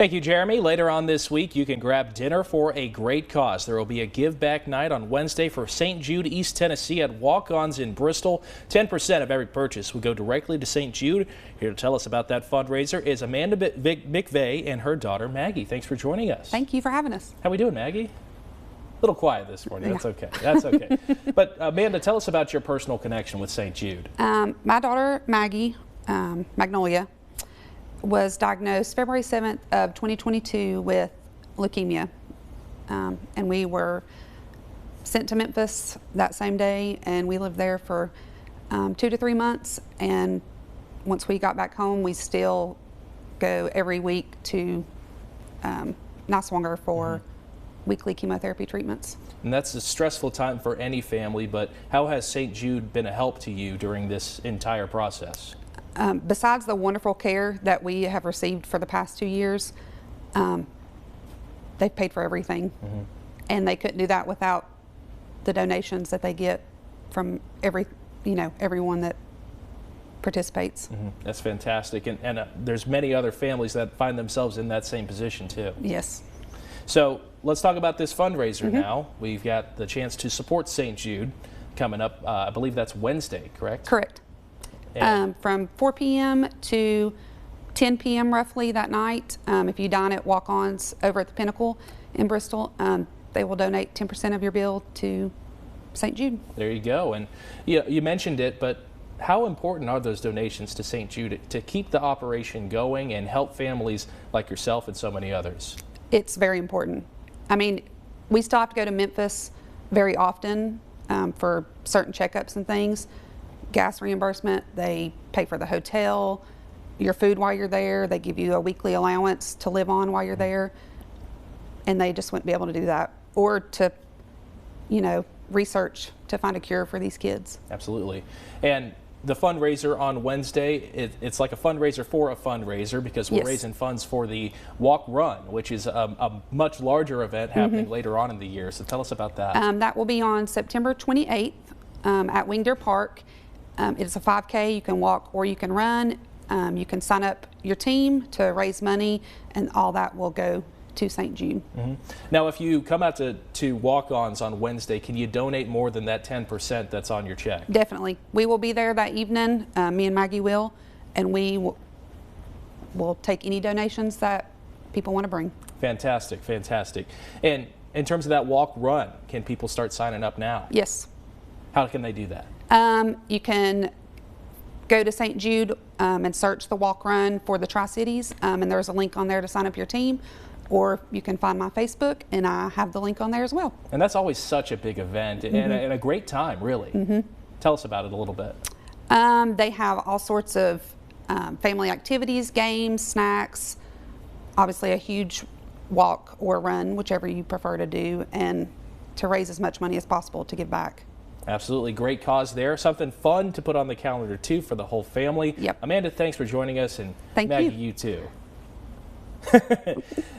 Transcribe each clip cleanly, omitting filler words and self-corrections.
Thank you, Jeremy. Later on this week, you can grab dinner for a great cause. There will be a give back night on Wednesday for St. Jude, East Tennessee at Walk-Ons in Bristol. 10% of every purchase will go directly to St. Jude. Here to tell us about that fundraiser is Amanda McVeigh and her daughter Maggie. Thanks for joining us. Thank you for having us. How we doing, Maggie? A little quiet this morning. That's okay. That's okay. But Amanda, tell us about your personal connection with St. Jude. My daughter Maggie, Magnolia, was diagnosed February 7th of 2022 with leukemia, and we were sent to Memphis that same day, and we lived there for 2 to 3 months. And once we got back home, we still go every week to Niswonger for weekly chemotherapy treatments. And that's a stressful time for any family, but how has St. Jude been a help to you during this entire process? Besides the wonderful care that we have received for the past 2 years, they've paid for everything, and they couldn't do that without the donations that they get from everyone that participates. That's fantastic, and there's many other families that find themselves in that same position too. Yes. So let's talk about this fundraiser now. We've got the chance to support St. Jude coming up. I believe that's Wednesday, correct? Correct. From 4 p.m. to 10 p.m. roughly that night. If you dine at Walk-Ons over at the Pinnacle in Bristol, they will donate 10% of your bill to St. Jude. There you go. And you mentioned it, but how important are those donations to St. Jude to keep the operation going and help families like yourself and so many others? It's very important. I mean, we still have to go to Memphis very often for certain checkups and things. Gas reimbursement, they pay for the hotel, your food while you're there, they give you a weekly allowance to live on while you're there, and they just wouldn't be able to do that, or to, research to find a cure for these kids. Absolutely. And the fundraiser on Wednesday, it's like a fundraiser for a fundraiser, because we're raising funds for the Walk Run, which is a much larger event happening later on in the year. So tell us about that. That will be on September 28th at Wingdeer Park. It's a 5K. You can walk or you can run. You can sign up your team to raise money, and all that will go to St. Jude. Now, if you come out to Walk-Ons on Wednesday, can you donate more than that 10% that's on your check? Definitely. We will be there that evening, me and Maggie will, and we will take any donations that people want to bring. Fantastic, fantastic. And in terms of that Walk Run, can people start signing up now? Yes. How can they do that? You can go to St. Jude and search the Walk Run for the Tri-Cities, and there's a link on there to sign up your team, or you can find my Facebook, and I have the link on there as well. And that's always such a big event and a great time, really. Tell us about it a little bit. They have all sorts of family activities, games, snacks, obviously a huge walk or run, whichever you prefer to do, and to raise as much money as possible to give back. Absolutely. Great cause there. Something fun to put on the calendar, too, for the whole family. Yep. Amanda, thanks for joining us, and Maggie, you too.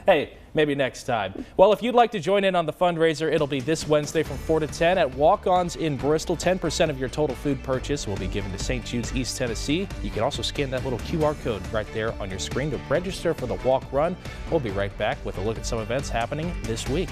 Hey, maybe next time. Well, if you'd like to join in on the fundraiser, it'll be this Wednesday from 4 to 10 at Walk-Ons in Bristol. 10% of your total food purchase will be given to St. Jude's, East Tennessee. You can also scan that little QR code right there on your screen to register for the Walk Run. We'll be right back with a look at some events happening this week.